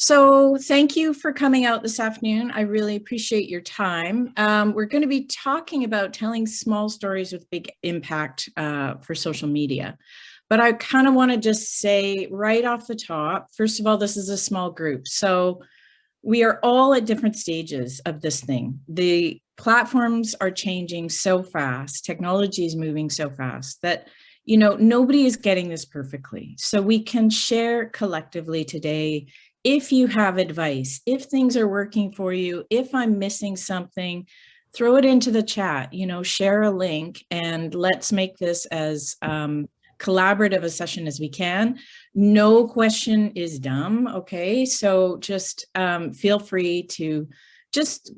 So thank you for coming out this afternoon. I really appreciate your time. We're going to be talking about telling small stories with big impact for social media. But I kind of want to just say right off the top, first of all, this is a small group. So we are all at different stages of this thing. The platforms are changing so fast. Technology is moving so fast that nobody is getting this perfectly. So we can share collectively today. If you have advice, if things are working for you, if I'm missing something, throw it into the chat, share a link, and let's make this as collaborative a session as we can. No question is dumb, okay? So just feel free to just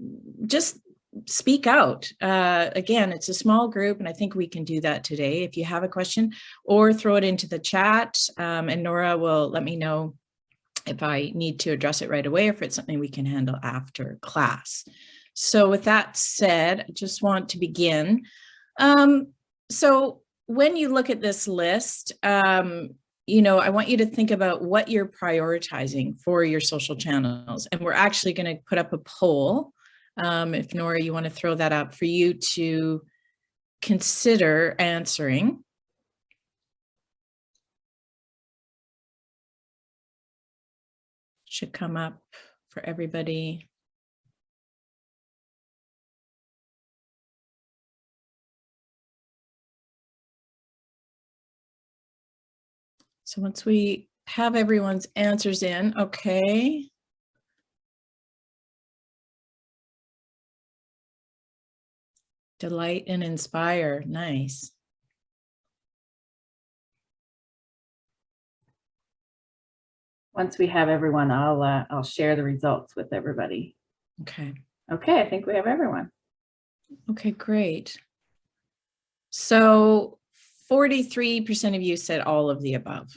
speak out. Again, it's a small group, and I think we can do that today. If you have a question, or throw it into the chat, and Nora will let me know if I need to address it right away, or if it's something we can handle after class. So with that said, I just want to begin. So when you look at this list, I want you to think about what you're prioritizing for your social channels. And we're actually going to put up a poll. If Nora, you want to throw that up for you to consider answering. Should come up for everybody. So once we have everyone's answers in, okay. Delight and inspire, nice. Once we have everyone, I'll share the results with everybody. Okay. Okay, I think we have everyone. Okay, great. So 43% of you said all of the above.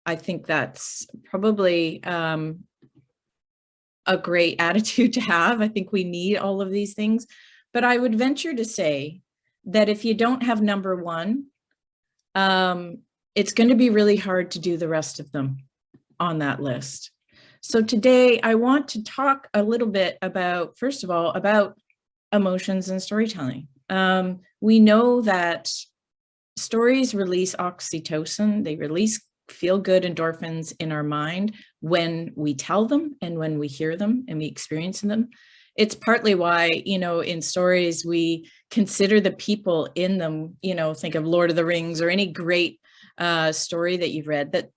I think that's probably a great attitude to have. I think we need all of these things, but I would venture to say that if you don't have number one, it's going to be really hard to do the rest of them on that list. So today I want to talk a little bit about, first of all, about emotions and storytelling. We know that stories release oxytocin, they release feel-good endorphins in our mind when we tell them and when we hear them and we experience them. It's partly why, in stories, we consider the people in them, think of Lord of the Rings or any great story that you've read, that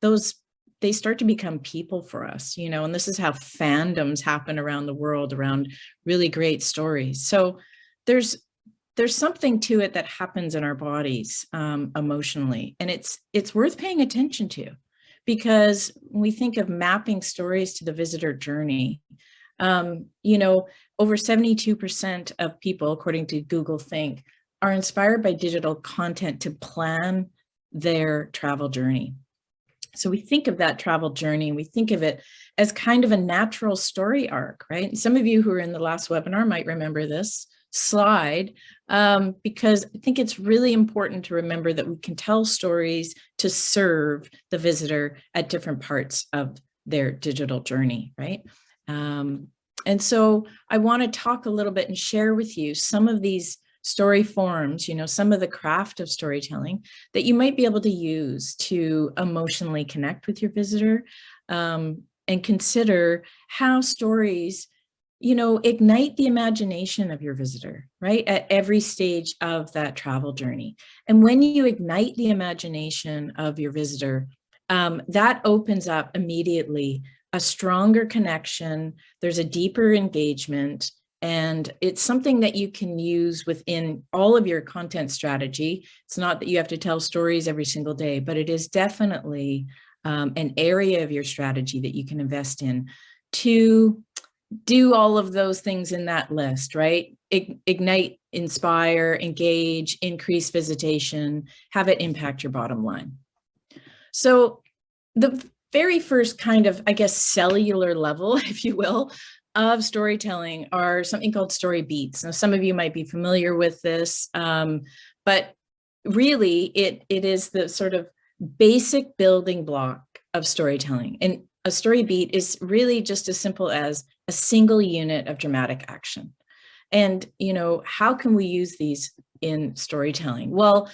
they start to become people for us, and this is how fandoms happen around the world around really great stories. So there's something to it that happens in our bodies emotionally, and it's worth paying attention to, because when we think of mapping stories to the visitor journey, over 72% of people, according to Google Think, are inspired by digital content to plan their travel journey. So we think of that travel journey, we think of it as kind of a natural story arc, right? And some of you who were in the last webinar might remember this slide, because I think it's really important to remember that we can tell stories to serve the visitor at different parts of their digital journey, right? And so I want to talk a little bit and share with you some of these story forms, some of the craft of storytelling that you might be able to use to emotionally connect with your visitor, and consider how stories, ignite the imagination of your visitor, right? At every stage of that travel journey. And when you ignite the imagination of your visitor, that opens up immediately a stronger connection. There's a deeper engagement. And it's something that you can use within all of your content strategy. It's not that you have to tell stories every single day, but it is definitely an area of your strategy that you can invest in to do all of those things in that list, right? Ignite, inspire, engage, increase visitation, have it impact your bottom line. So the very first kind of, I guess, cellular level, if you will, of storytelling are something called story beats. Now, some of you might be familiar with this, but really it is the sort of basic building block of storytelling. And a story beat is really just as simple as a single unit of dramatic action. And, you know, how can we use these in storytelling? Well,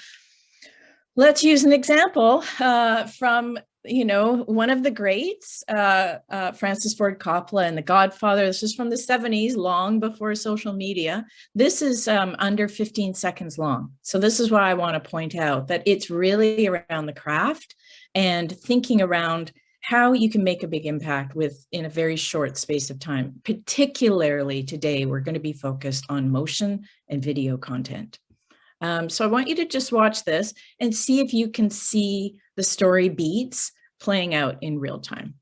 let's use an example from, you know, one of the greats, Francis Ford Coppola and The Godfather. This is from the 70s, long before social media. This is under 15 seconds long. So this is why I want to point out that it's really around the craft and thinking around how you can make a big impact in a very short space of time. Particularly today, we're going to be focused on motion and video content. So I want you to just watch this and see if you can see the story beats playing out in real time.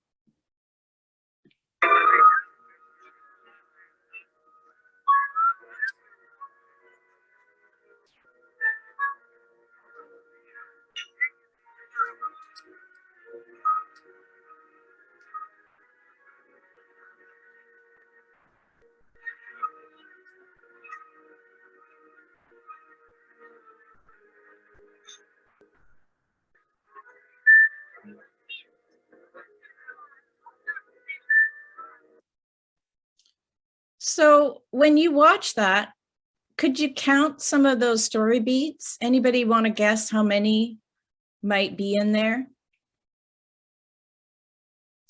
So when you watch that, could you count some of those story beats? Anybody want to guess how many might be in there?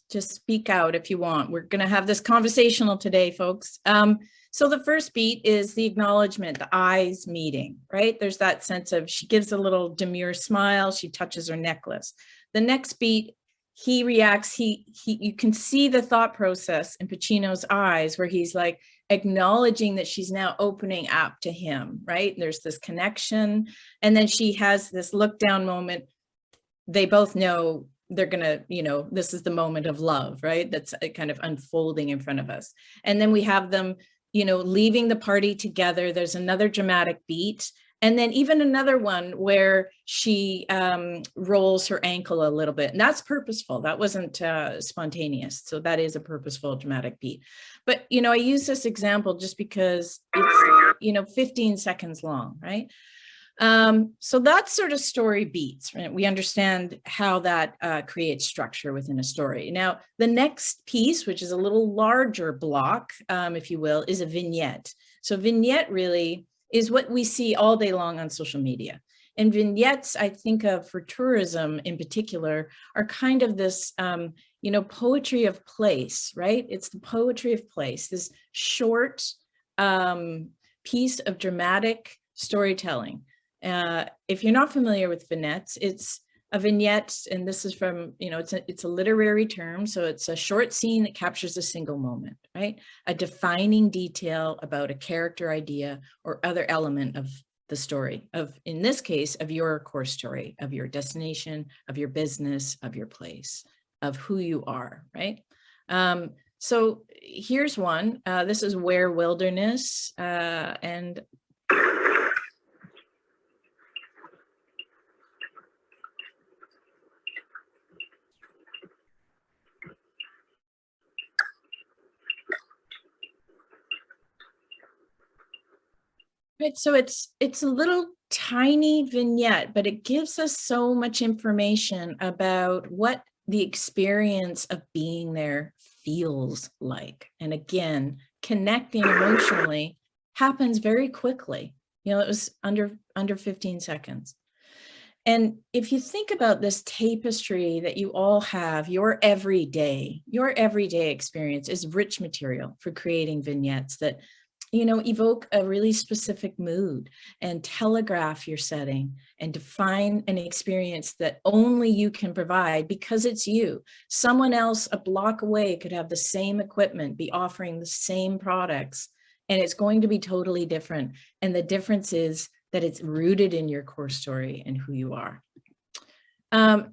Just speak out if you want. We're going to have this conversational today, folks. So the first beat is the acknowledgement, the eyes meeting, right? There's that sense of, she gives a little demure smile, she touches her necklace. The next beat, he reacts, you can see the thought process in Pacino's eyes where he's like acknowledging that she's now opening up to him, right? There's this connection. And then she has this look down moment. They both know they're gonna, you know, this is the moment of love, right? That's kind of unfolding in front of us. And then we have them, you know, leaving the party together. There's another dramatic beat. And then even another one where she rolls her ankle a little bit. And that's purposeful. That wasn't spontaneous. So that is a purposeful dramatic beat. But, you know, I use this example just because it's, you know, 15 seconds long, right? So that's sort of story beats, right? We understand how that creates structure within a story. Now, the next piece, which is a little larger block, if you will, is a vignette. So vignette really is what we see all day long on social media. And vignettes, I think of for tourism in particular, are kind of this, you know, poetry of place, right? It's the poetry of place, this short piece of dramatic storytelling. If you're not familiar with vignettes, it's a vignette, and this is from, you know, it's a literary term. So it's a short scene that captures a single moment, right? A defining detail about a character, idea, or other element of the story of, in this case, of your core story, of your destination, of your business, of your place, of who you are, right? So here's one. This is Where Wilderness, and right, so it's a little tiny vignette, but it gives us so much information about what the experience of being there feels like. And again, connecting emotionally happens very quickly. You know, it was under 15 seconds. And if you think about this tapestry that you all have, your everyday experience is rich material for creating vignettes that, you know, evoke a really specific mood and telegraph your setting and define an experience that only you can provide because it's you. Someone else a block away could have the same equipment, be offering the same products, and it's going to be totally different. And the difference is that it's rooted in your core story and who you are.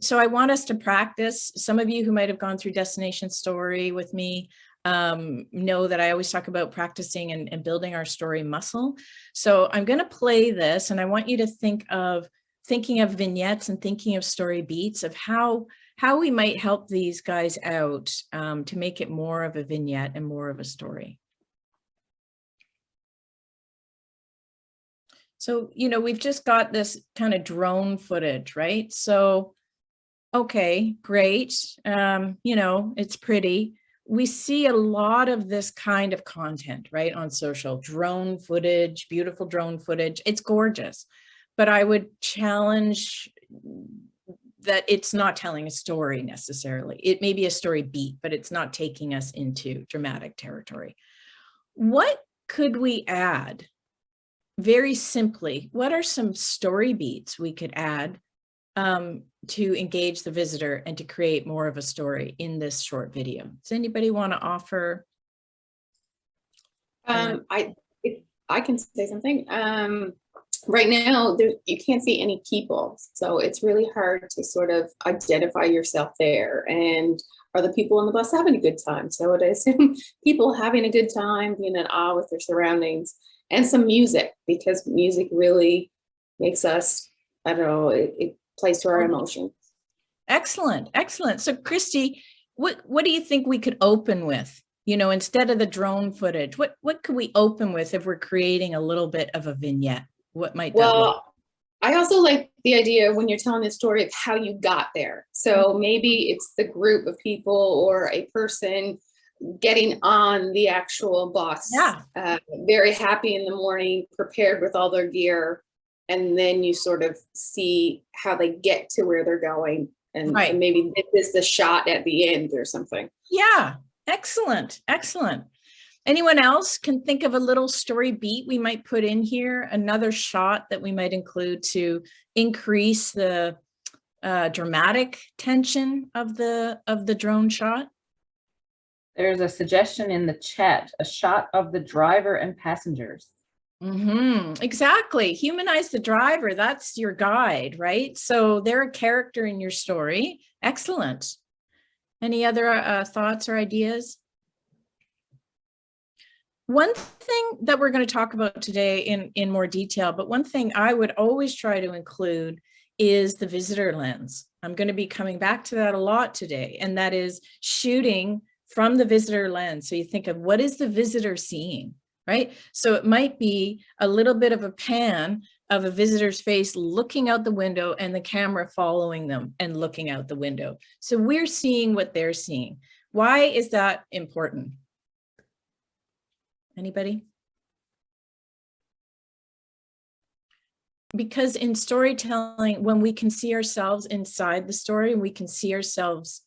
So I want us to practice. Some of you who might have gone through Destination Story with me know that I always talk about practicing and building our story muscle. So I'm going to play this, and I want you to thinking of vignettes and thinking of story beats of how we might help these guys out to make it more of a vignette and more of a story. So, you know, we've just got this kind of drone footage, right? So Okay, great. You know, it's pretty. We see a lot of this kind of content, right, on social. Drone footage, beautiful drone footage. It's gorgeous. But I would challenge that it's not telling a story necessarily. It may be a story beat, but it's not taking us into dramatic territory. What could we add? Very simply, what are some story beats we could add to engage the visitor and to create more of a story in this short video? Does anybody want to offer? I if I can say something. Right now, you can't see any people, so it's really hard to sort of identify yourself there. And are the people on the bus having a good time? So I would assume people having a good time, being in awe with their surroundings, and some music, because music really makes us, I don't know, it plays to our emotions. Excellent, excellent. So Christy, what do you think we could open with? You know, instead of the drone footage, what could we open with if we're creating a little bit of a vignette? What might that look? Well, I also like the idea when you're telling the story of how you got there. So maybe it's the group of people or a person getting on the actual bus, Yeah. very happy in the morning, prepared with all their gear. And then you sort of see how they get to where they're going. And, Right. and maybe this is the shot at the end or something. Yeah, excellent, excellent. Anyone else can think of a little story beat we might put in here, another shot that we might include to increase the dramatic tension of the drone shot? There's a suggestion in the chat, a shot of the driver and passengers. Exactly. Humanize the driver. That's your guide, right? So they're a character in your story. Excellent. Any other thoughts or ideas? One thing that we're going to talk about today in more detail, but one thing I would always try to include is the visitor lens. I'm going to be coming back to that a lot today, and that is shooting from the visitor lens. So you think of what is the visitor seeing, right? So it might be a little bit of a pan of a visitor's face looking out the window and the camera following them and looking out the window. So we're seeing what they're seeing. Why is that important? Anybody? Because in storytelling, when we can see ourselves inside the story, we can see ourselves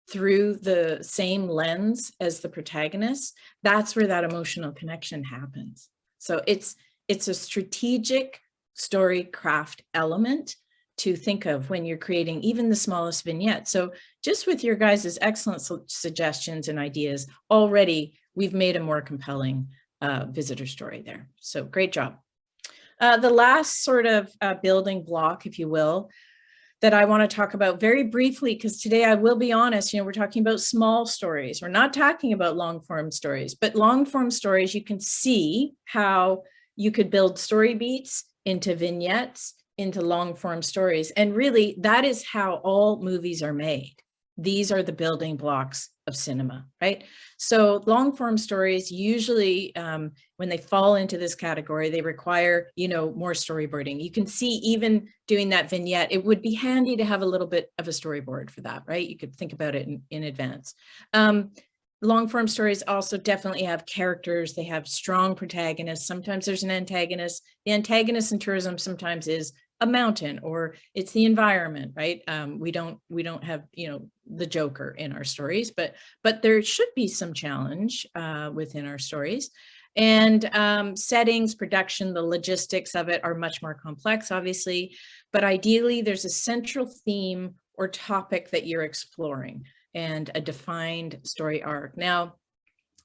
through the same lens as the protagonist, that's where that emotional connection happens. So it's a strategic story craft element to think of when you're creating even the smallest vignette. So just with your guys' excellent suggestions and ideas, already we've made a more compelling visitor story there. So great job. The last sort of building block, if you will, that I want to talk about very briefly, because today I will be honest, we're talking about small stories. We're not talking about long form stories, but long form stories, you can see how you could build story beats into vignettes, into long form stories. And really, that is how all movies are made. These are the building blocks of cinema, right? So long form stories usually, when they fall into this category, they require, more storyboarding. You can see even doing that vignette, it would be handy to have a little bit of a storyboard for that, right? You could think about it in advance. Long form stories also definitely have characters. They have strong protagonists. Sometimes there's an antagonist. The antagonist in tourism sometimes is a mountain, or it's the environment, right? We don't have, the Joker in our stories, but there should be some challenge within our stories. And settings, production, the logistics of it are much more complex, obviously, but ideally there's a central theme or topic that you're exploring and a defined story arc. Now,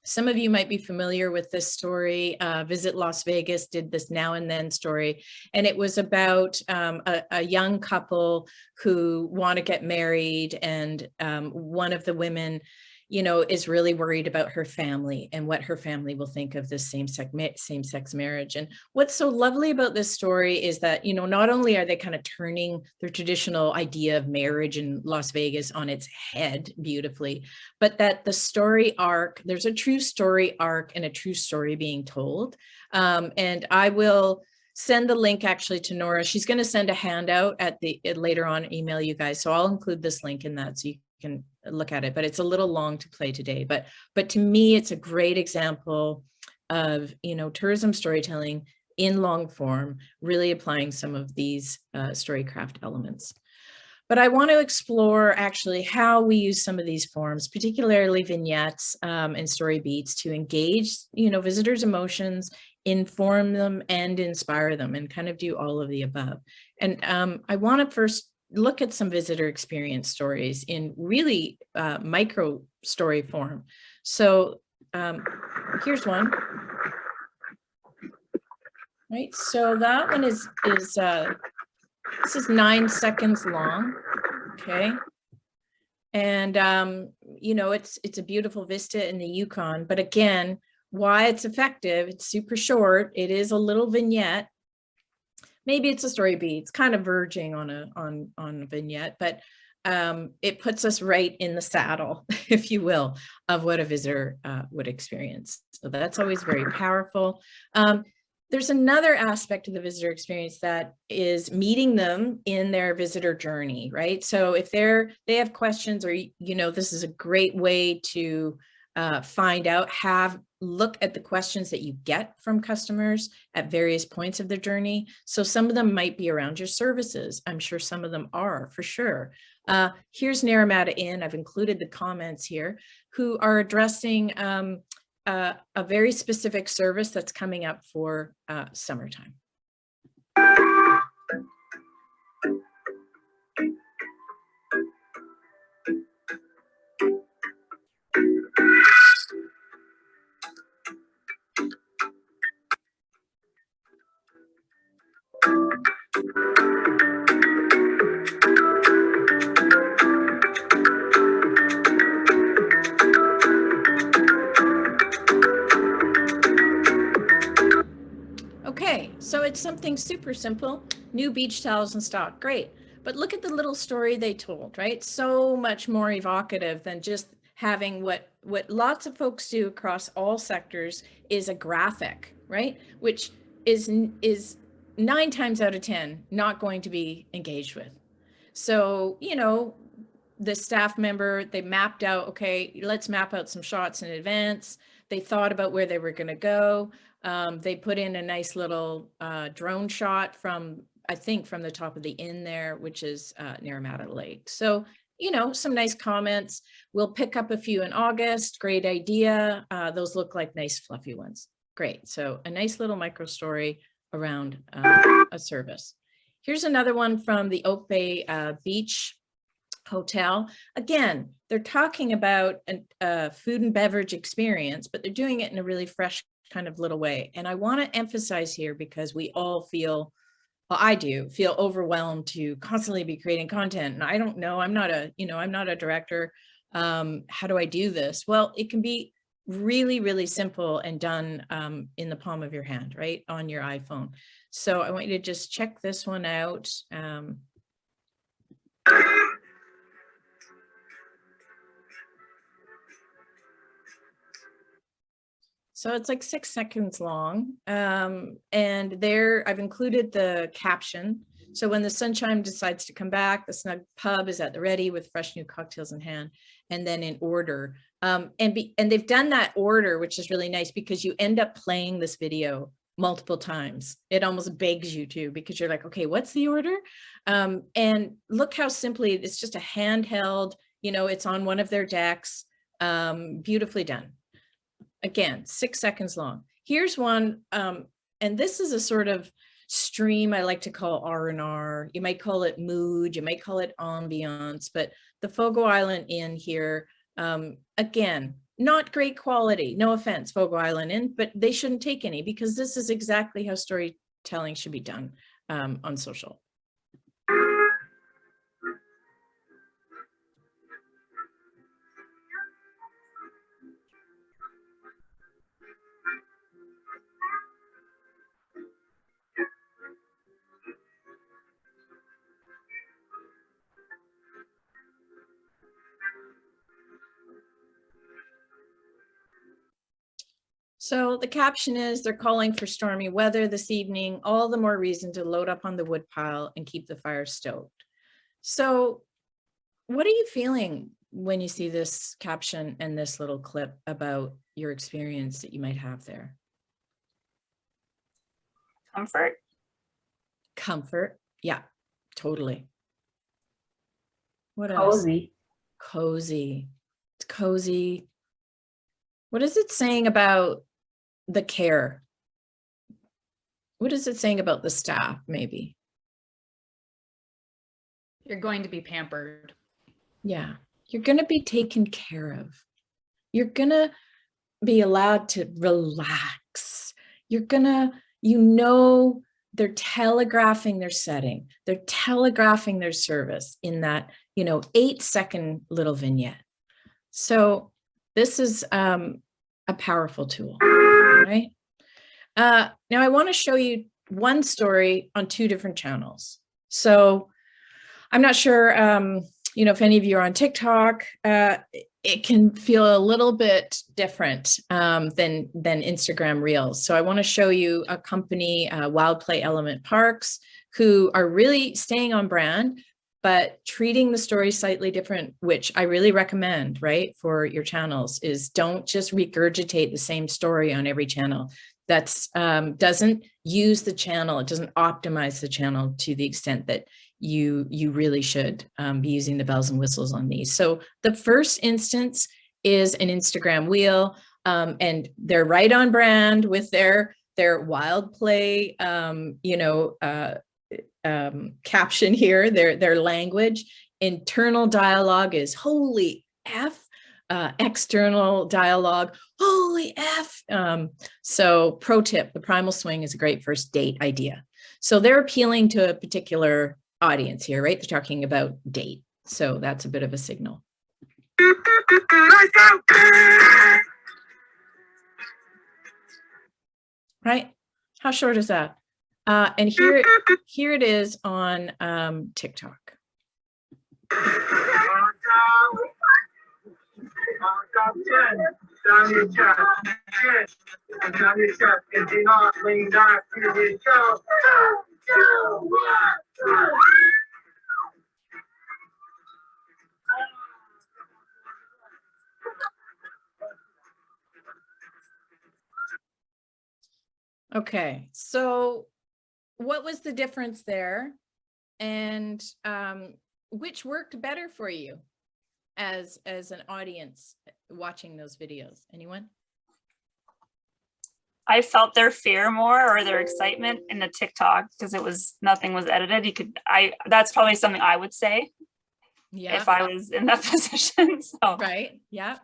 some of you might be familiar with this story. Visit Las Vegas did this Now and Then story, and it was about a young couple who want to get married, and one of the women, is really worried about her family and what her family will think of this same-sex marriage. And what's so lovely about this story is that, not only are they kind of turning their traditional idea of marriage in Las Vegas on its head beautifully, but that the story arc, there's a true story arc and a true story being told. And I will send the link actually to Nora. She's going to send a handout at the later on, email you guys. So I'll include this link in that so you can look at it, but it's a little long to play today. But to me, it's a great example of, tourism storytelling in long form, really applying some of these storycraft elements. But I want to explore actually how we use some of these forms, particularly vignettes and story beats, to engage, visitors' emotions, inform them and inspire them, and kind of do all of the above. And I want to first look at some visitor experience stories in really micro story form. So here's one. Right, so that one is this is 9 seconds long, okay? And, it's a beautiful vista in the Yukon, but again, why it's effective, it's super short, it is a little vignette. Maybe it's a story beat, it's kind of verging on a vignette, but it puts us right in the saddle, if you will, of what a visitor would experience. So that's always very powerful. There's another aspect of the visitor experience that is meeting them in their visitor journey, right? So if they have questions, or, this is a great way to find out, look at the questions that you get from customers at various points of their journey. So some of them might be around your services. I'm sure some of them are, for sure. Here's Naramata Inn. I've included the comments here, who are addressing a very specific service that's coming up for summertime. Okay, so it's something super simple. New beach towels in stock, great. But look at the little story they told, right? So much more evocative than just having what lots of folks do across all sectors is a graphic, right? Which is 9 times out of 10 not going to be engaged with. So, the staff member, they mapped out, okay, let's map out some shots in advance. They thought about where they were going to go. They put in a nice little drone shot from the top of the inn there, which is Naramata Lake. So, some nice comments. We'll pick up a few in August. Great idea. Those look like nice fluffy ones. Great. So a nice little micro story around a service. Here's another one from the Oak Bay Beach Hotel. Again, they're talking about a food and beverage experience, but they're doing it in a really fresh kind of little way. And I want to emphasize here, because we all feel, well, I do feel overwhelmed to constantly be creating content. And I don't know, I'm not a director. How do I do this? Well, it can be really, really simple and done in the palm of your hand, right? On your iPhone. So I want you to just check this one out. So it's like 6 seconds long. And there I've included the caption. So when the sunshine decides to come back, the snug pub is at the ready with fresh new cocktails in hand, and then in order. And they've done that order, which is really nice, because you end up playing this video multiple times. It almost begs you to, because you're like, okay, what's the order? And look how simply, it's just a handheld, it's on one of their decks, beautifully done. Again, 6 seconds long. Here's one, and this is a sort of stream I like to call R&R. You might call it mood, you might call it ambiance, but the Fogo Island Inn here, again, not great quality. No offense, Fogo Island Inn, but they shouldn't take any, because this is exactly how storytelling should be done on social. So the caption is, they're calling for stormy weather this evening, all the more reason to load up on the wood pile and keep the fire stoked. So what are you feeling when you see this caption and this little clip about your experience that you might have there? Comfort. Comfort. Yeah, totally. What else? Cozy. Cozy. It's cozy. What is it saying about the care? What is it saying about the staff, maybe? You're going to be pampered. Yeah, you're going to be taken care of. You're going to be allowed to relax. You're going to, they're telegraphing their setting. They're telegraphing their service in that, 8-second little vignette. So this is a powerful tool, right? Now I want to show you one story on 2 different channels. So I'm not sure, if any of you are on TikTok, it can feel a little bit different than Instagram Reels. So I want to show you a company, Wild Play Element Parks, who are really staying on brand, but treating the story slightly different, which I really recommend, right, for your channels, is don't just regurgitate the same story on every channel. That's doesn't use the channel, it doesn't optimize the channel to the extent that you really should be using the bells and whistles on these. So the first instance is an Instagram wheel, and they're right on brand with their Wild Play, caption here, their language. Internal dialogue is holy F, external dialogue, holy F. So pro tip, the primal swing is a great first date idea. So they're appealing to a particular audience here, right? They're talking about date. So that's a bit of a signal. Right? How short is that? And here it is on TikTok. Okay, so what was the difference there? And which worked better for you as an audience watching those videos? Anyone? I felt their fear more, or their excitement in the TikTok, because nothing was edited. That's probably something I would say. Yeah. If I was in that position. So. Right. Yeah.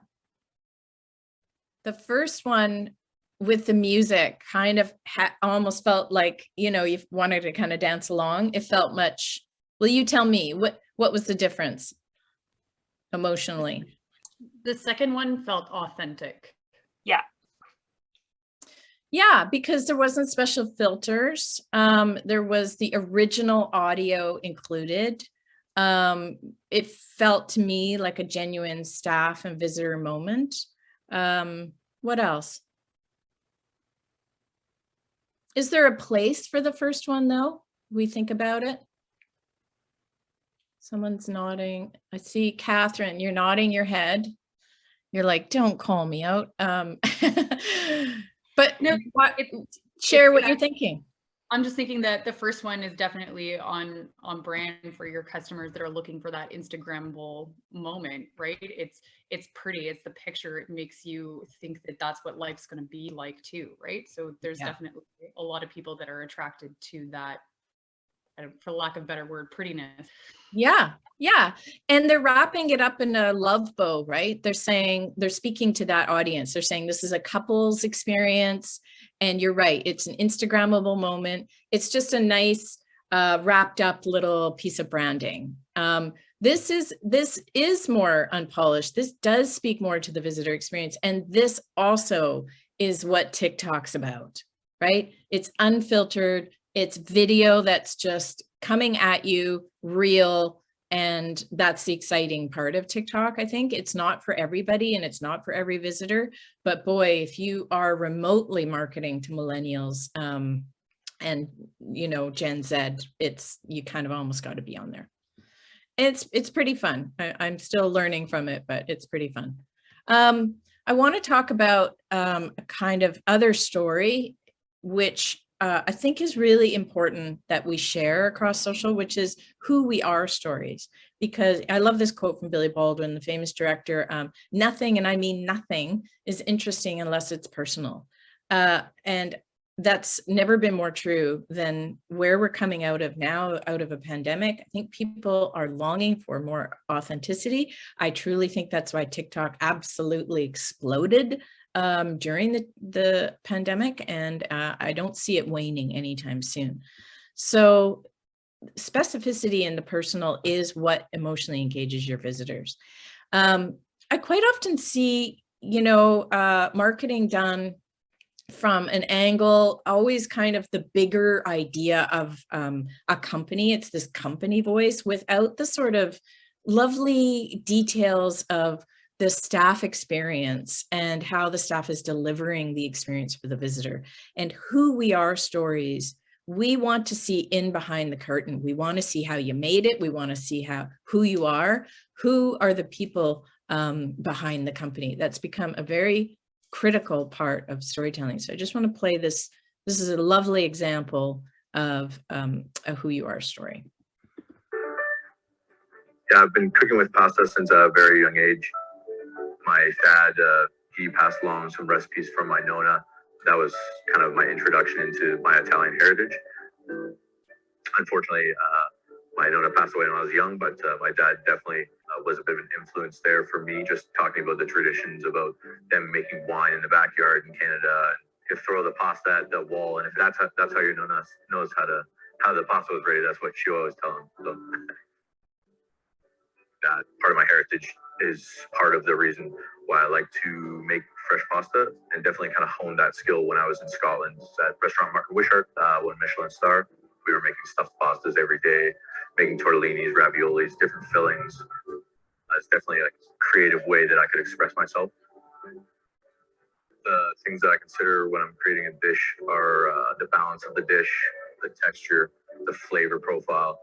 The first one with the music kind of almost felt like, you wanted to kind of dance along. It felt much. Well, you tell me what was the difference emotionally? The second one felt authentic. Yeah. Yeah, because there wasn't special filters. There was the original audio included. It felt to me like a genuine staff and visitor moment. What else? Is there a place for the first one though? We think about it. Someone's nodding. I see Catherine, you're nodding your head. You're like, don't call me out. But no, share what you're thinking. I'm just thinking that the first one is definitely on brand for your customers that are looking for that Instagrammable moment, right? It's pretty, it's the picture. It makes you think that that's what life's going to be like too, right? So there's definitely a lot of people that are attracted to that, for lack of a better word, prettiness. Yeah. And they're wrapping it up in a love bow, right? They're speaking to that audience. They're saying this is a couple's experience. And you're right, it's an Instagrammable moment. It's just a nice wrapped up little piece of branding. This is more unpolished. This does speak more to the visitor experience. And this also is what TikTok's about, right? It's unfiltered. It's video that's just coming at you real And that's the exciting part of TikTok. I think it's not for everybody and it's not for every visitor, but boy, if you are remotely marketing to millennials and, you know, Gen Z, you kind of almost got to be on there. It's pretty fun. I'm still learning from it, but it's pretty fun. I want to talk about a kind of other story, which I think is really important that we share across social, which is who we are stories. Because I love this quote from Billy Baldwin, the famous director, nothing, and I mean nothing, is interesting unless it's personal. And that's never been more true than where we're coming out of now, out of a pandemic. I think people are longing for more authenticity. I truly think that's why TikTok absolutely exploded during the pandemic, and I don't see it waning anytime soon. So specificity in the personal is what emotionally engages your visitors. I quite often see, you know, marketing done from an angle, always kind of the bigger idea of a company. It's this company voice without the sort of lovely details of the staff experience and how the staff is delivering the experience for the visitor. And who we are stories, we want to see in behind the curtain. We want to see how you made it. We want to see who you are, who are the people behind the company. That's become a very critical part of storytelling. So I just want to play this. This is a lovely example of a who you are story. Yeah, I've been cooking with pasta since a very young age. My dad, he passed along some recipes from my nonna. That was kind of my introduction into my Italian heritage. Unfortunately, my nonna passed away when I was young, but my dad definitely was a bit of an influence there for me, just talking about the traditions about them making wine in the backyard in Canada. You throw the pasta at the wall, and if that's how your nonna knows how the pasta was ready, that's what she always tell them. So that part of my heritage is part of the reason why I like to make fresh pasta, and definitely kind of honed that skill when I was in Scotland at restaurant Market Wishart, won Michelin star. We were making stuffed pastas every day, making tortellinis, raviolis, different fillings. It's definitely a creative way that I could express myself. The things that I consider when I'm creating a dish are the balance of the dish, the texture, the flavor profile.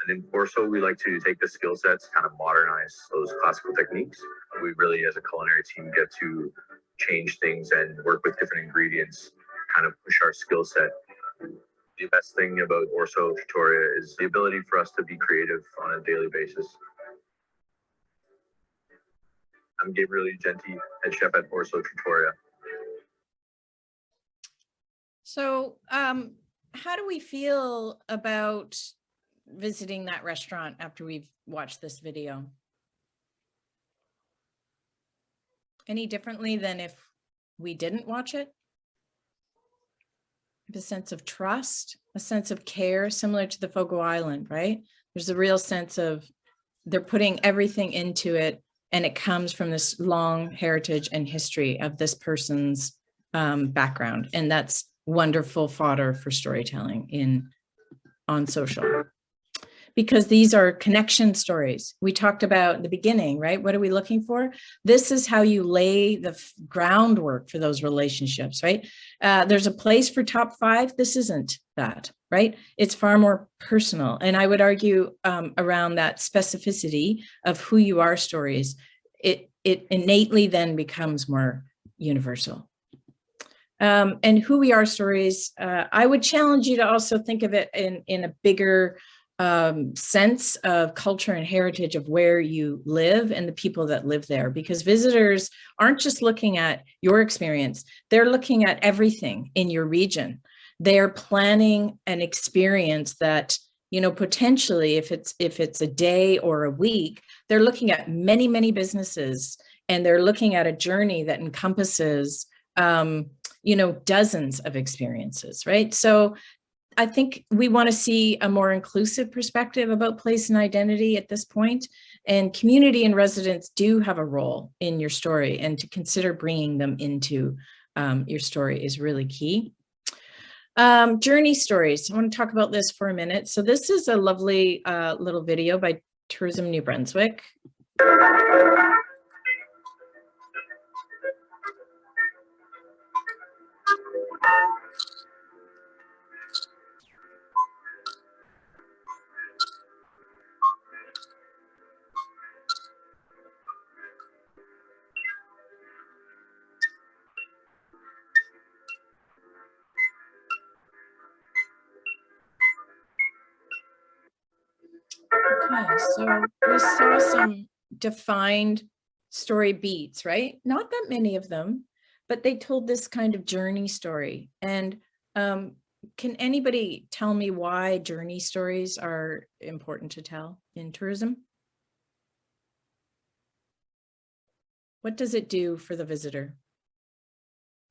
And in Orso, we like to take the skill sets, kind of modernize those classical techniques. We really, as a culinary team, get to change things and work with different ingredients, kind of push our skill set. The best thing about Orso Trattoria is the ability for us to be creative on a daily basis. I'm Gabriel Genti, head chef at Orso Trattoria. So how do we feel about visiting that restaurant after we've watched this video? Any differently than if we didn't watch it? A sense of trust, a sense of care, similar to the Fogo Island, right? There's a real sense of they're putting everything into it, and it comes from this long heritage and history of this person's background. And that's wonderful fodder for storytelling on social. Because these are connection stories. We talked about in the beginning, right? What are we looking for? This is how you lay the groundwork for those relationships, right? There's a place for top 5. This isn't that, right? It's far more personal. And I would argue around that specificity of who you are stories, it innately then becomes more universal. And who we are stories, I would challenge you to also think of it in a bigger sense of culture and heritage of where you live and the people that live there, because visitors aren't just looking at your experience, they're looking at everything in your region. They're planning an experience that, you know, potentially if it's a day or a week, they're looking at many, many businesses, and they're looking at a journey that encompasses, you know, dozens of experiences, right? So I think we want to see a more inclusive perspective about place and identity at this point, and community and residents do have a role in your story, and to consider bringing them into your story is really key. Journey stories. I want to talk about this for a minute. So this is a lovely little video by Tourism New Brunswick. Okay, so we saw some defined story beats, right? Not that many of them, but they told this kind of journey story. And can anybody tell me why journey stories are important to tell in tourism? What does it do for the visitor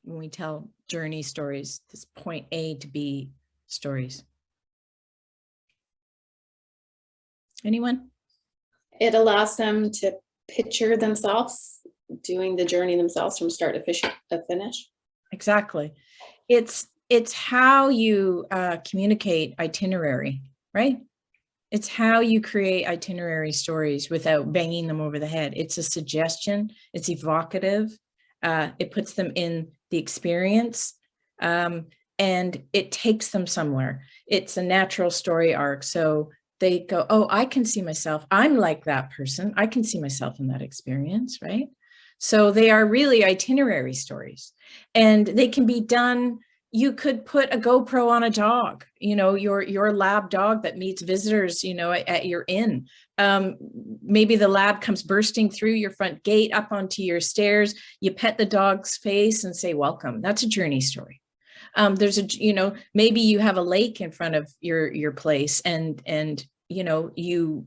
when we tell journey stories, this point A to B stories? Anyone? It allows them to picture themselves doing the journey themselves from start to finish. Exactly. It's how you communicate itinerary, right? It's how you create itinerary stories without banging them over the head. It's a suggestion. It's evocative. It puts them in the experience, and it takes them somewhere. It's a natural story arc. So they go, oh, I can see myself. I'm like that person. I can see myself in that experience, right? So they are really itinerary stories, and they can be done. You could put a GoPro on a dog, you know, your lab dog that meets visitors, you know, at your inn. Maybe the lab comes bursting through your front gate up onto your stairs. You pet the dog's face and say, welcome. That's a journey story. There's a, you know, maybe you have a lake in front of your place, and you know, you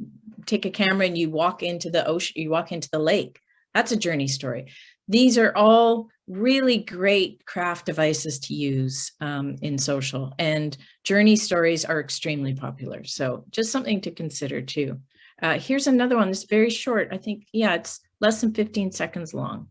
take a camera and you walk into the ocean, you walk into the lake. That's a journey story. These are all really great craft devices to use in social, and journey stories are extremely popular. So just something to consider too. Here's another one that's very short. I think, yeah, it's less than 15 seconds long.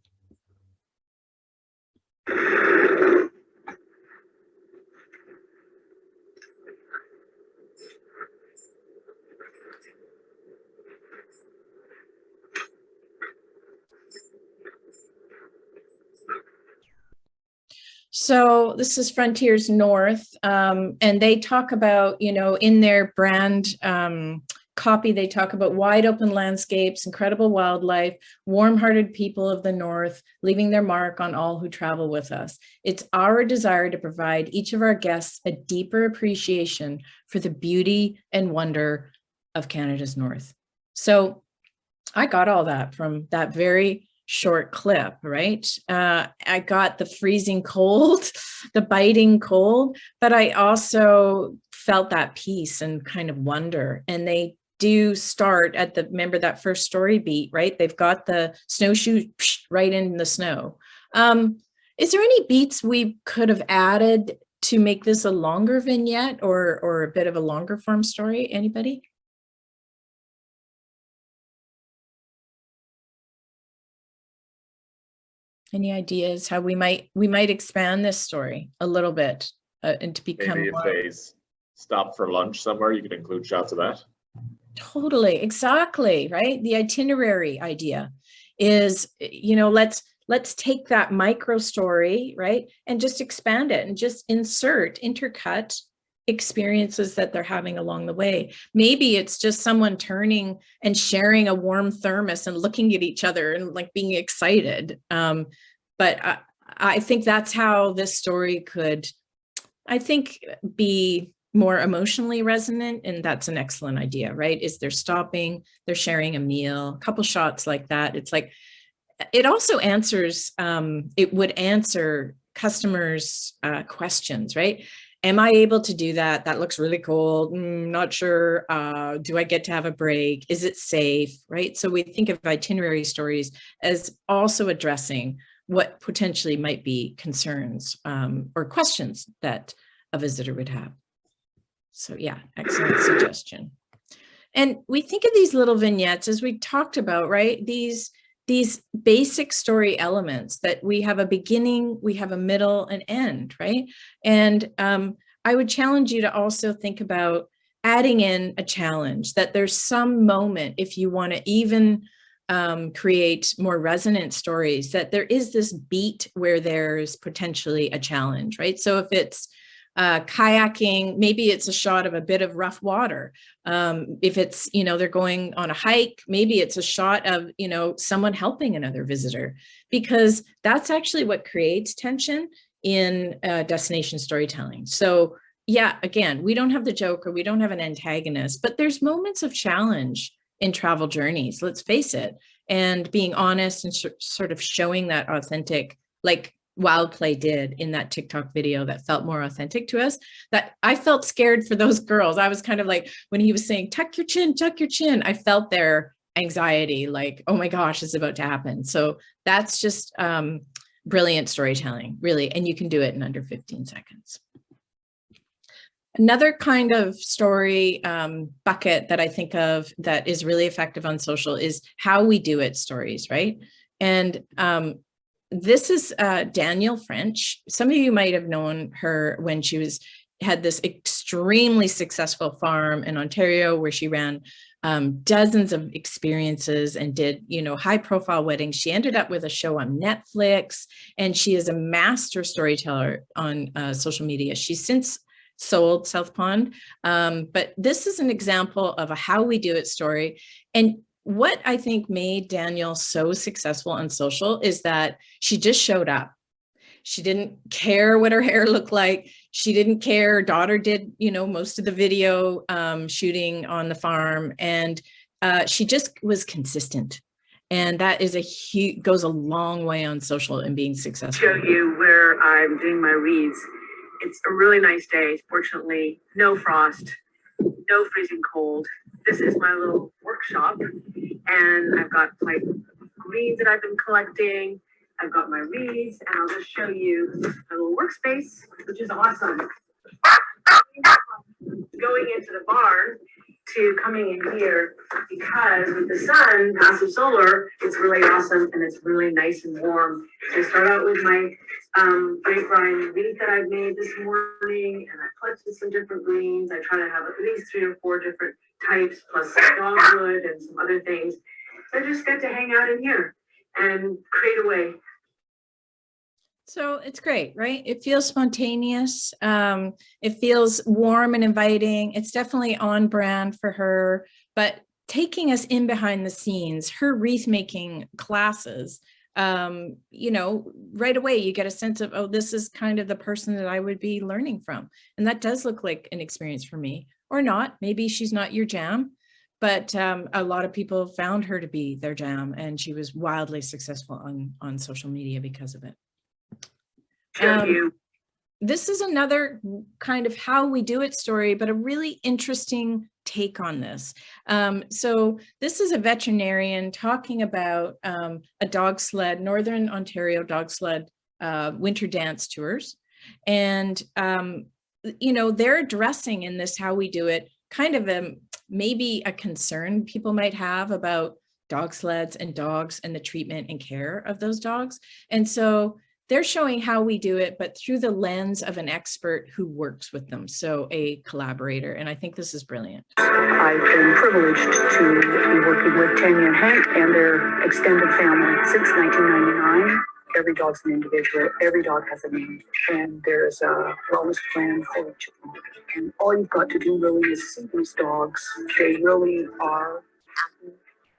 So this is Frontiers North, and they talk about, you know, in their brand copy, they talk about wide open landscapes, incredible wildlife, warm-hearted people of the North, leaving their mark on all who travel with us. It's our desire to provide each of our guests a deeper appreciation for the beauty and wonder of Canada's North. So I got all that from that very short clip, right? I got the freezing cold, the biting cold, but I also felt that peace and kind of wonder. And they do start at the, remember that first story beat, right? They've got the snowshoe right in the snow. Is there any beats we could have added to make this a longer vignette or a bit of a longer form story? Anybody? Any ideas how we might expand this story a little bit and to become maybe if they stop for lunch somewhere, you could include shots of that. Totally, exactly, right? The itinerary idea is, you know, let's take that micro story, right, and just expand it and just intercut experiences that they're having along the way. Maybe it's just someone turning and sharing a warm thermos and looking at each other and like being excited. But I think that's how this story could, I think, be more emotionally resonant. And that's an excellent idea, right? Is they're stopping, they're sharing a meal, a couple shots like that. It's like, it also answers, it would answer customers' questions, right? Am I able to do that? That looks really cool. Not sure. Do I get to have a break? Is it safe, right? So we think of itinerary stories as also addressing what potentially might be concerns or questions that a visitor would have. So yeah, excellent suggestion. And we think of these little vignettes as we talked about, right? These basic story elements that we have a beginning, we have a middle and end, right? And I would challenge you to also think about adding in a challenge, that there's some moment, if you want to even create more resonant stories, that there is this beat where there's potentially a challenge, right? So if it's kayaking, maybe it's a shot of a bit of rough water. If it's, they're going on a hike, maybe it's a shot of, someone helping another visitor, because that's actually what creates tension in destination storytelling. So yeah, again, we don't have the joke, or we don't have an antagonist, but there's moments of challenge in travel journeys, let's face it, and being honest and sort of showing that authentic, like Wild Play did in that TikTok video, that felt more authentic to us, that I felt scared for those girls. I was kind of like, when he was saying, tuck your chin, I felt their anxiety, like, oh my gosh, it's about to happen. So that's just brilliant storytelling, really. And you can do it in under 15 seconds. Another kind of story bucket that I think of that is really effective on social is how we do it stories, right? And this is Danielle French. Some of you might have known her when she had this extremely successful farm in Ontario, where she ran dozens of experiences and did, high profile weddings. She ended up with a show on Netflix, and she is a master storyteller on social media. She's since sold South Pond, but this is an example of a how we do it story. And what I think made Danielle so successful on social is that she just showed up. She didn't care what her hair looked like. She didn't care. Her daughter did, most of the video shooting on the farm, and she just was consistent. And that is goes a long way on social and being successful. Show you where I'm doing my reads. It's a really nice day. Fortunately, no frost, no freezing cold. This is my little workshop, and I've got my reads that I've been collecting. I've got my reads, and I'll just show you my little workspace, which is awesome. Going into the barn to coming in here, because with the sun, passive solar, it's really awesome, and it's really nice and warm. I start out with my grape rind wheat that I've made this morning, and I put some different greens. I try to have at least 3 or 4 different types, plus some dogwood and some other things. So I just get to hang out in here and create away. So it's great, right? It feels spontaneous. It feels warm and inviting. It's definitely on brand for her, but taking us in behind the scenes, her wreath making classes, right away you get a sense of, oh, this is kind of the person that I would be learning from. And that does look like an experience for me, or not. Maybe she's not your jam, but a lot of people found her to be their jam, and she was wildly successful on social media because of it. This is another kind of how we do it story, but a really interesting take on this. So this is a veterinarian talking about a dog sled, Northern Ontario dog sled winter dance tours. And, they're addressing in this how we do it kind of maybe a concern people might have about dog sleds and dogs and the treatment and care of those dogs. And so they're showing how we do it, but through the lens of an expert who works with them, so a collaborator. And I think this is brilliant. I've been privileged to be working with Tanya and Hank and their extended family since 1999. Every dog's an individual. Every dog has a name, and there's a wellness plan for each of them. And all you've got to do really is see these dogs. They really are happy.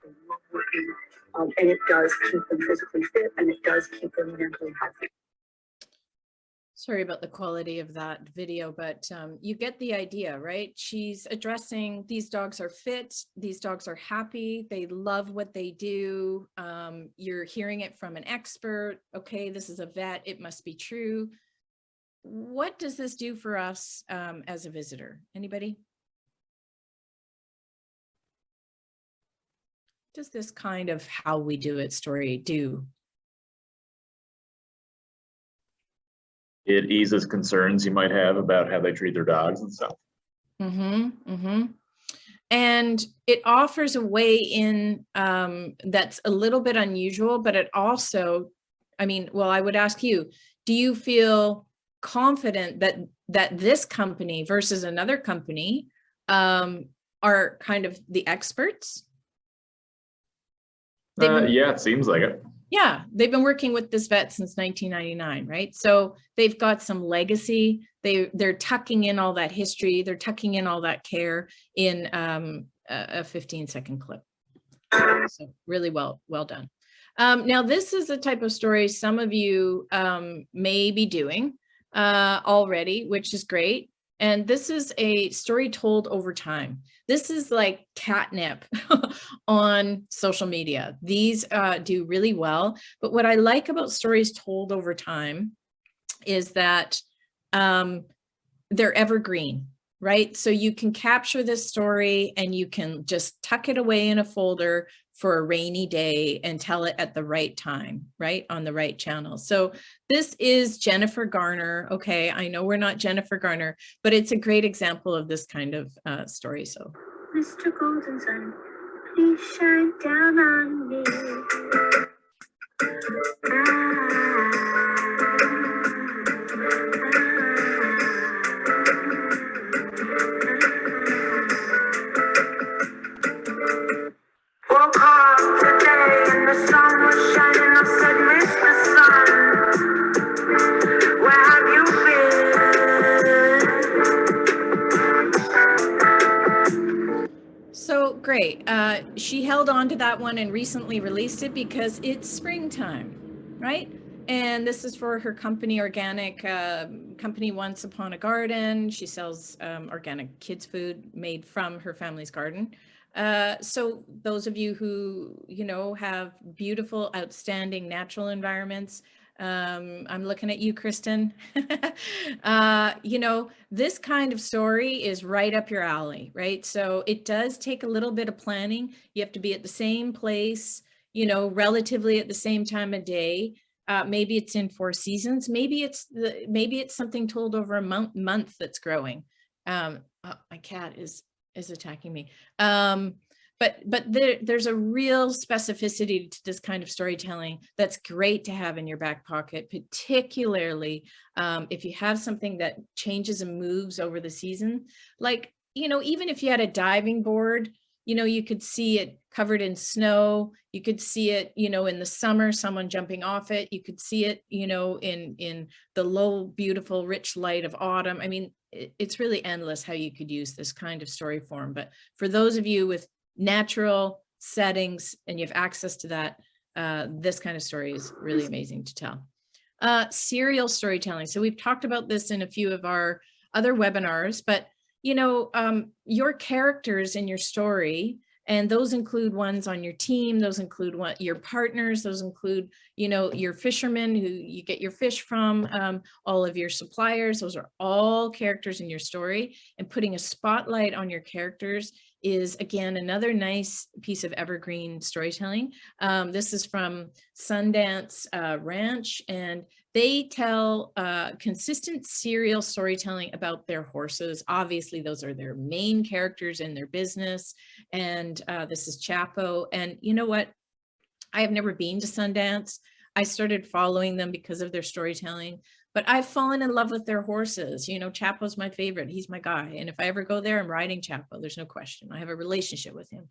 They love working. And it does keep them physically fit, and it does keep them mentally healthy. Sorry about the quality of that video, but you get the idea, right? She's addressing these dogs are fit, these dogs are happy, they love what they do. You're hearing it from an expert. Okay, this is a vet, it must be true. What does this do for us as a visitor? Anybody? Does this kind of how we do it story do? It eases concerns you might have about how they treat their dogs and stuff. And it offers a way in that's a little bit unusual, but it also, I would ask you, do you feel confident that this company versus another company are kind of the experts. Yeah, it seems like it. Yeah, they've been working with this vet since 1999, right? So they've got some legacy. They're tucking in all that history. They're tucking in all that care in a 15-second clip. So really well done. Now, this is a type of story some of you may be doing already, which is great. And this is a story told over time. This is like catnip on social media. These do really well. But what I like about stories told over time is that they're evergreen, right? So you can capture this story and you can just tuck it away in a folder for a rainy day and tell it at the right time, right? On the right channel. So this is Jennifer Garner. Okay, I know we're not Jennifer Garner, but it's a great example of this kind of story. So, Mr. Golden Sun, please shine down on me. Woke up today and the sun was shining. I said, Mr. Sun, where have you been? So great. She held on to that one and recently released it because it's springtime, right? And this is for her company, organic company Once Upon a Garden. She sells organic kids food made from her family's garden. So those of you who, have beautiful, outstanding natural environments, I'm looking at you, Kristen. This kind of story is right up your alley, right? So it does take a little bit of planning. You have to be at the same place, relatively at the same time of day. Maybe it's in 4 seasons. Maybe it's something told over a month that's growing. Oh, my cat is attacking me. But there's a real specificity to this kind of storytelling that's great to have in your back pocket, particularly if you have something that changes and moves over the season. Like, even if you had a diving board, you could see it covered in snow. You could see it, in the summer, someone jumping off it. You could see it, in the low, beautiful, rich light of autumn. I mean, it's really endless how you could use this kind of story form. But for those of you with natural settings and you have access to that, this kind of story is really amazing to tell. Serial storytelling. So we've talked about this in a few of our other webinars, but your characters in your story, and those include ones on your team, those include your partners, those include, your fishermen who you get your fish from, all of your suppliers, those are all characters in your story. And putting a spotlight on your characters is, again, another nice piece of evergreen storytelling. This is from Sundance Ranch, and they tell consistent serial storytelling about their horses. Obviously, those are their main characters in their business. And this is Chapo. And you know what? I have never been to Sundance. I started following them because of their storytelling, but I've fallen in love with their horses. Chapo's my favorite. He's my guy. And if I ever go there, I'm riding Chapo. There's no question. I have a relationship with him.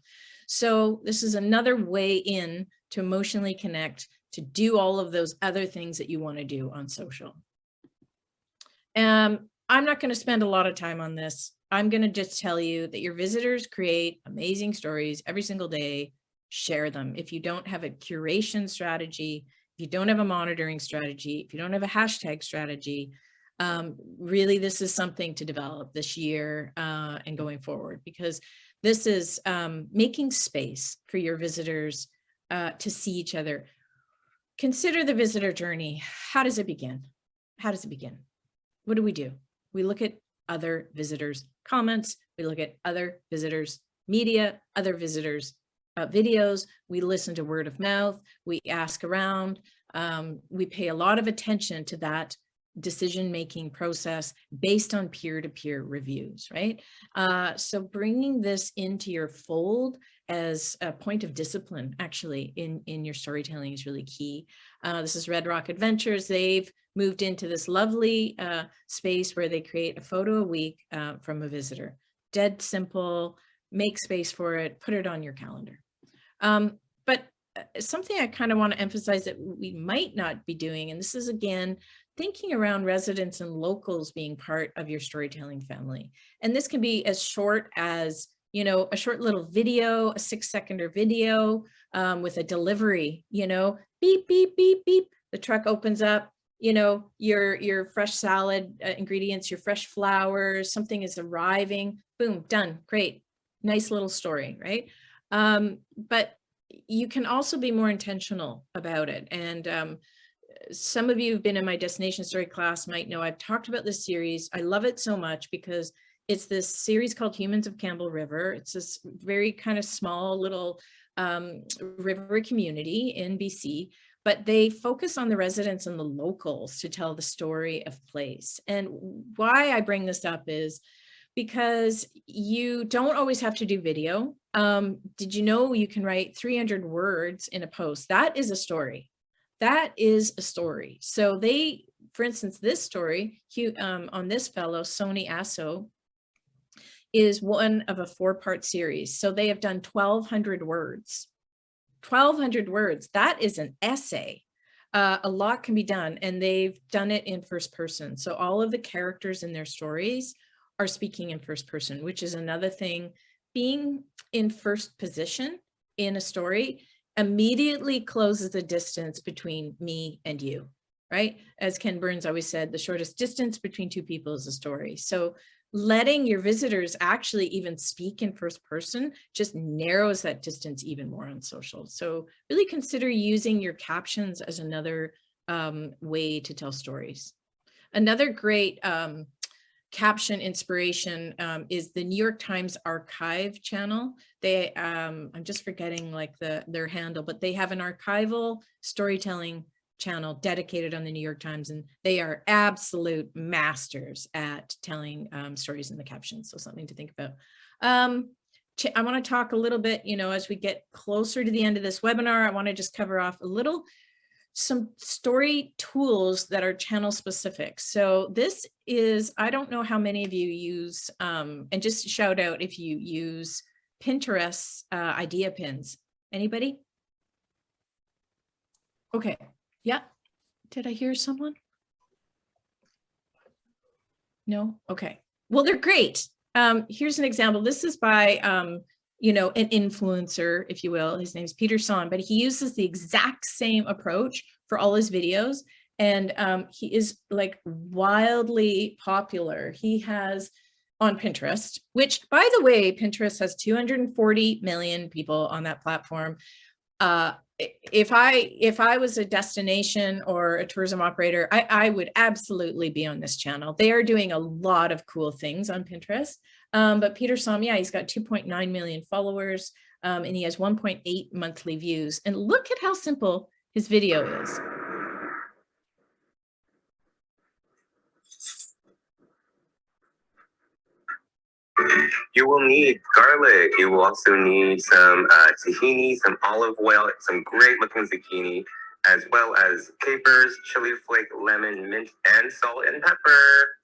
So this is another way in to emotionally connect, to do all of those other things that you want to do on social. I'm not going to spend a lot of time on this. I'm going to just tell you that your visitors create amazing stories every single day. Share them. If you don't have a curation strategy, if you don't have a monitoring strategy, if you don't have a hashtag strategy, really this is something to develop this year and going forward, because this is making space for your visitors to see each other. Consider the visitor journey. How does it begin? How does it begin? What do? We look at other visitors' comments. We look at other visitors' media, other visitors' videos. We listen to word of mouth. We ask around. We pay a lot of attention to that decision-making process based on peer-to-peer reviews, right? So bringing this into your fold as a point of discipline, actually, in your storytelling is really key. This is Red Rock Adventures. They've moved into this lovely space where they create a photo a week from a visitor. Dead simple, make space for it, put it on your calendar. But something I kind of want to emphasize that we might not be doing, and this is again, thinking around residents and locals being part of your storytelling family. And this can be as short as, you know, a short little video, a 6-second video with a delivery, you know, beep, beep, beep, beep. The truck opens up, you know, your fresh salad ingredients, your fresh flowers, something is arriving, boom, done, great. Nice little story, right? But you can also be more intentional about it. And some of you who've been in my destination story class might know I've talked about this series. I love it so much because it's this series called Humans of Campbell River. It's this very kind of small little river community in BC, but they focus on the residents and the locals to tell the story of place. And why I bring this up is because you don't always have to do video. Did you know you can write 300 words in a post? That is a story. That is a story. So they, for instance, this story on this fellow, Sony Asso, is one of a 4-part series. So they have done 1,200 words. 1,200 words, that is an essay. A lot can be done, and they've done it in first person. So all of the characters in their stories are speaking in first person, which is another thing. Being in first position in a story immediately closes the distance between me and you, right? As Ken Burns always said, the shortest distance between two people is a story. So letting your visitors actually even speak in first person just narrows that distance even more on social. So really consider using your captions as another way to tell stories. Another great caption inspiration is the New York Times Archive channel. They, I'm just forgetting like their handle, but they have an archival storytelling channel dedicated on the New York Times, and they are absolute masters at telling stories in the captions. So something to think about. I want to talk a little bit, you know, as we get closer to the end of this webinar, I want to just cover off some story tools that are channel specific. So this is, I don't know how many of you use, and just shout out if you use Pinterest idea pins. Anybody? Okay. Yeah. Did I hear someone? No? Okay. Well, they're great. Here's an example. This is by, you know, an influencer, if you will. His name's Peter Son, but he uses the exact same approach for all his videos. And he is like wildly popular. He has on Pinterest, which by the way, Pinterest has 240 million people on that platform. If I was a destination or a tourism operator, I would absolutely be on this channel. They are doing a lot of cool things on Pinterest. But Peter Som, yeah, he's got 2.9 million followers, and he has 1.8 monthly views. And look at how simple his video is. You will need garlic. You will also need some tahini, some olive oil, some great looking zucchini, as well as capers, chili flake, lemon, mint, and salt and pepper.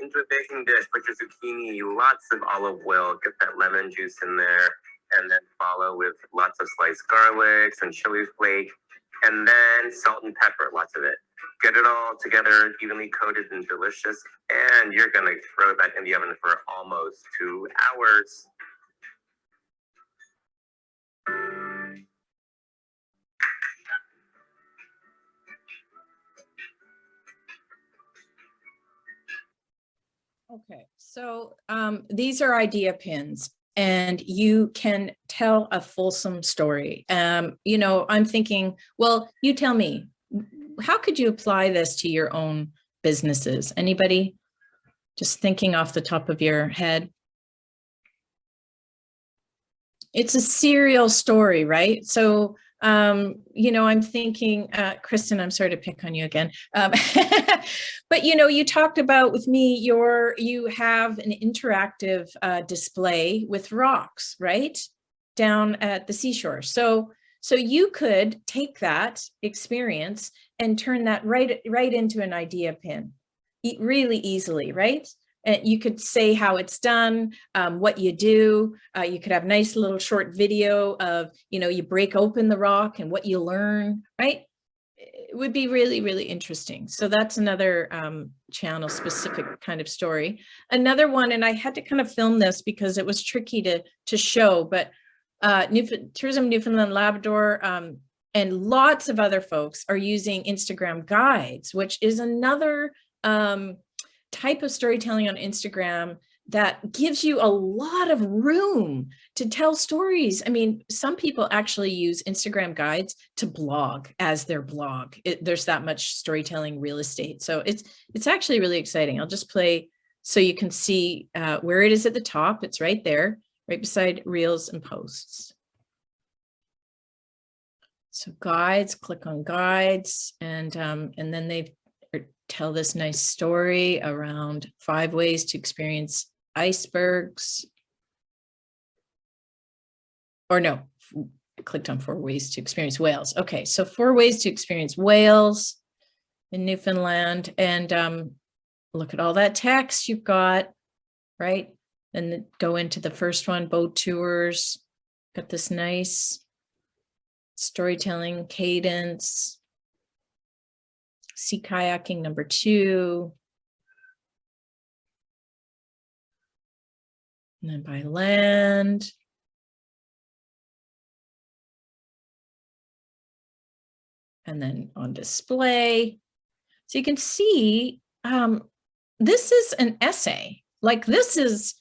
Into a baking dish, put your zucchini, lots of olive oil, get that lemon juice in there, and then follow with lots of sliced garlic, some chili flake, and then salt and pepper, lots of it. Get it all together, evenly coated and delicious, and you're gonna throw that in the oven for almost 2 hours. Okay, so these are idea pins, and you can tell a fulsome story. You know, I'm thinking, well, you tell me, how could you apply this to your own businesses? Anybody? Just thinking off the top of your head. It's a serial story, right? So, you know, I'm thinking, Kristen, I'm sorry to pick on you again. But, you know, you talked about with me, you have an interactive display with rocks, right? Down at the seashore. So So you could take that experience and turn that right into an idea pin really easily, right? And you could say how it's done, what you do. You could have nice little short video of, you break open the rock and what you learn, right? It would be really, really interesting. So that's another channel specific kind of story. Another one, and I had to kind of film this because it was tricky to show, but Tourism Newfoundland Labrador and lots of other folks are using Instagram guides, which is another type of storytelling on Instagram that gives you a lot of room to tell stories. I mean, some people actually use Instagram guides to blog as their blog. There's that much storytelling real estate. So it's actually really exciting. I'll just play so you can see where it is at the top. It's right there, right beside Reels and Posts. So guides, click on guides, and then they tell this nice story around 5 ways to experience icebergs. Or no, I clicked on 4 ways to experience whales. Okay, so 4 ways to experience whales in Newfoundland. And look at all that text you've got, right? And go into the first one, boat tours. Got this nice storytelling cadence. Sea kayaking number 2. And then by land. And then on display. So you can see this is an essay. Like this is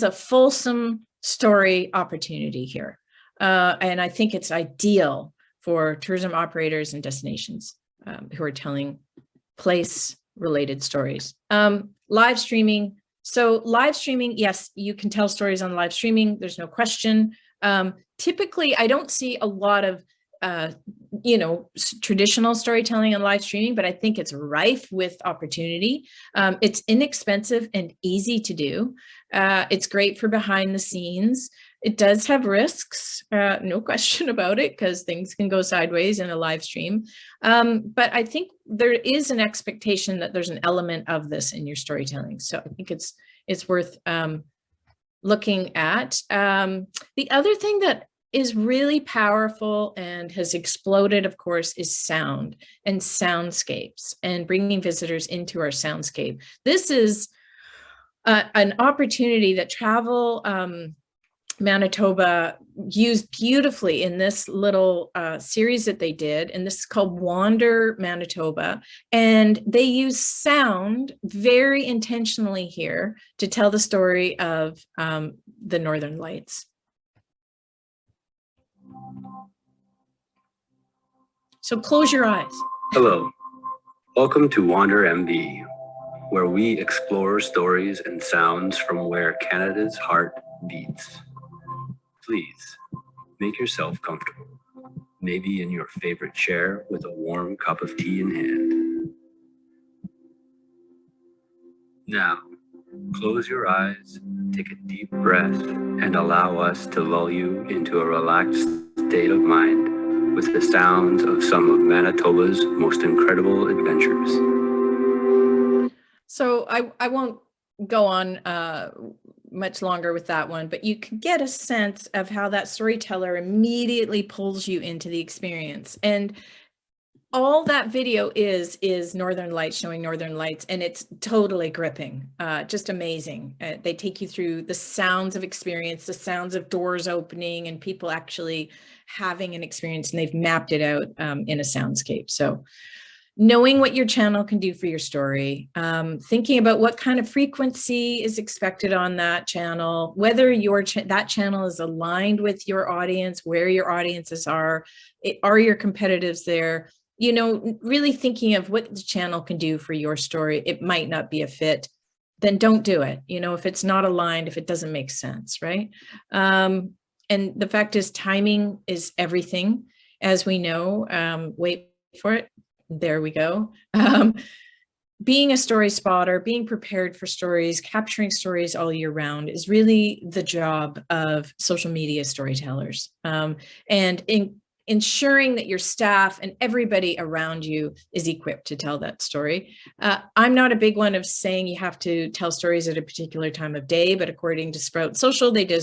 a fulsome story opportunity here. And I think it's ideal for tourism operators and destinations who are telling place-related stories. Live streaming. So live streaming, yes, you can tell stories on live streaming. There's no question. Typically, I don't see a lot of traditional storytelling on live streaming, but I think it's rife with opportunity. It's inexpensive and easy to do. It's great for behind the scenes. It does have risks, no question about it, because things can go sideways in a live stream. But I think there is an expectation that there's an element of this in your storytelling. So I think it's worth looking at. The other thing that is really powerful and has exploded, of course, is sound and soundscapes and bringing visitors into our soundscape. This is an opportunity that Travel Manitoba used beautifully in this little series that they did, and this is called Wander Manitoba, and they use sound very intentionally here to tell the story of the Northern Lights. So close your eyes. Hello, welcome to Wander MV, where we explore stories and sounds from where Canada's heart beats. Please make yourself comfortable, maybe in your favorite chair with a warm cup of tea in hand. Now, close your eyes, take a deep breath, and allow us to lull you into a relaxed state of mind with the sounds of some of Manitoba's most incredible adventures. So I won't go on much longer with that one, but you can get a sense of how that storyteller immediately pulls you into the experience. And all that video is Northern Lights, showing Northern Lights, and it's totally gripping, just amazing. They take you through the sounds of experience, the sounds of doors opening and people actually having an experience, and they've mapped it out in a soundscape. So knowing what your channel can do for your story, thinking about what kind of frequency is expected on that channel, whether that channel is aligned with your audience, where your audiences are your competitives there, really thinking of what the channel can do for your story. It might not be a fit, then don't do it. If it's not aligned, if it doesn't make sense, right? And the fact is, timing is everything, as we know. Wait for it. There we go. Being a story spotter, being prepared for stories, capturing stories all year round is really the job of social media storytellers. And ensuring that your staff and everybody around you is equipped to tell that story. I'm not a big one of saying you have to tell stories at a particular time of day, but according to Sprout Social, they did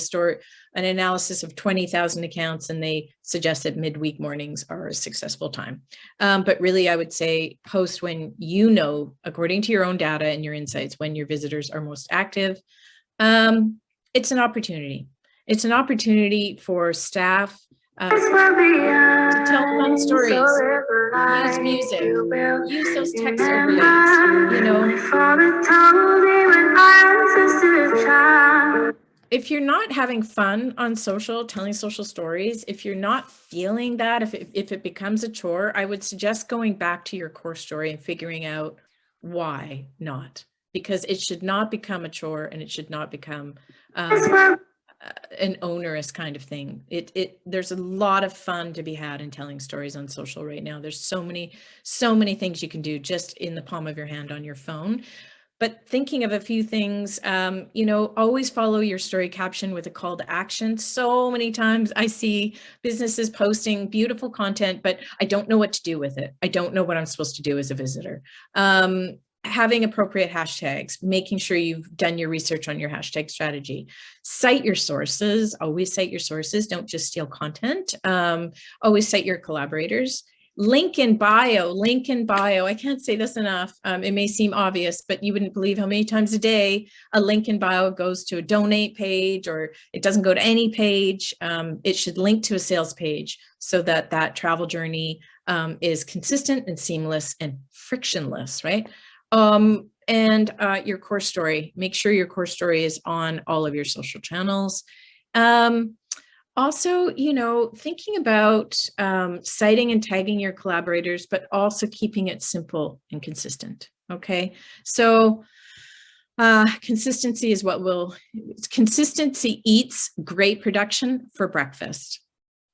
an analysis of 20,000 accounts, and they suggest that midweek mornings are a successful time. But really, I would say post when you know, according to your own data and your insights, when your visitors are most active. It's an opportunity. It's an opportunity for staff to tell fun stories, use music, use those text overlays, you know. If you're not having fun on social, telling social stories, if you're not feeling that, if it becomes a chore, I would suggest going back to your core story and figuring out why not, because it should not become a chore and it should not become an onerous kind of thing. There's a lot of fun to be had in telling stories on social right now. There's so many things you can do just in the palm of your hand on your phone. But thinking of a few things, you know, always follow your story caption with a call to action. So many times I see businesses posting beautiful content, but I don't know what to do with it. I don't know what I'm supposed to do as a visitor. Having appropriate hashtags, making sure you've done your research on your hashtag strategy. Cite your sources, always cite your sources, don't just steal content. Always cite your collaborators. Link in bio. I can't say this enough. It may seem obvious, but you wouldn't believe how many times a day a link in bio goes to a donate page, or it doesn't go to any page. It should link to a sales page so that travel journey is consistent and seamless and frictionless, right? And your core story. Make sure your core story is on all of your social channels. Also, you know, thinking about citing and tagging your collaborators, but also keeping it simple and consistent. Okay, so consistency is consistency eats great production for breakfast.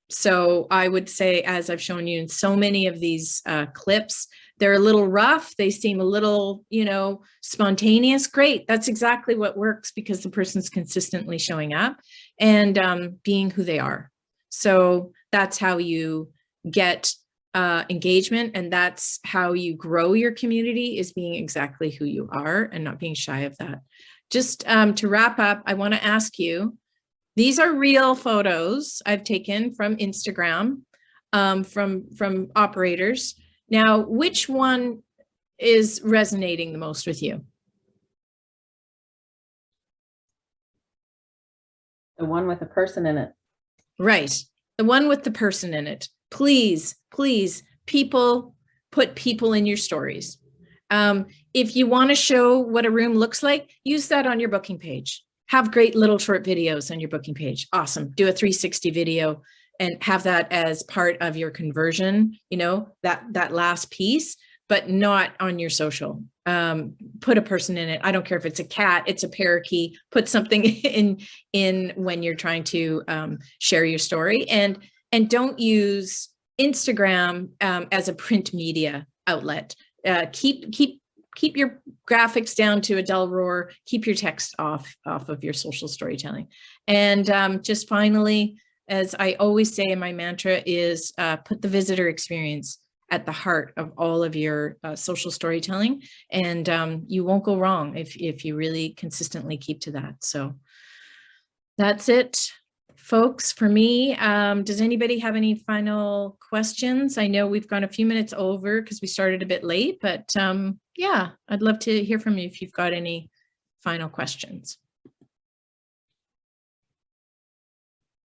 So I would say, as I've shown you in so many of these clips, they're a little rough. They seem a little, you know, spontaneous. Great. That's exactly what works, because the person's consistently showing up and being who they are. So that's how you get engagement, and that's how you grow your community, is being exactly who you are and not being shy of that. Just to wrap up, I want to ask you, these are real photos I've taken from Instagram, from operators. Now, which one is resonating the most with you? The one with the person in it. Right. The one with the person in it. Please, please, people, put people in your stories. If you want to show what a room looks like, use that on your booking page. Have great little short videos on your booking page. Awesome. Do a 360 video and have that as part of your conversion, you know, that last piece, but not on your social. Put a person in it. I don't care if it's a cat, it's a parakeet, put something in when you're trying to share your story, and don't use Instagram as a print media outlet. Keep your graphics down to a dull roar, keep your text off of your social storytelling. And just finally, as I always say in my mantra, is put the visitor experience at the heart of all of your social storytelling, and you won't go wrong if you really consistently keep to that. So that's it, folks, for me. Does anybody have any final questions? I know we've gone a few minutes over because we started a bit late, but yeah, I'd love to hear from you if you've got any final questions.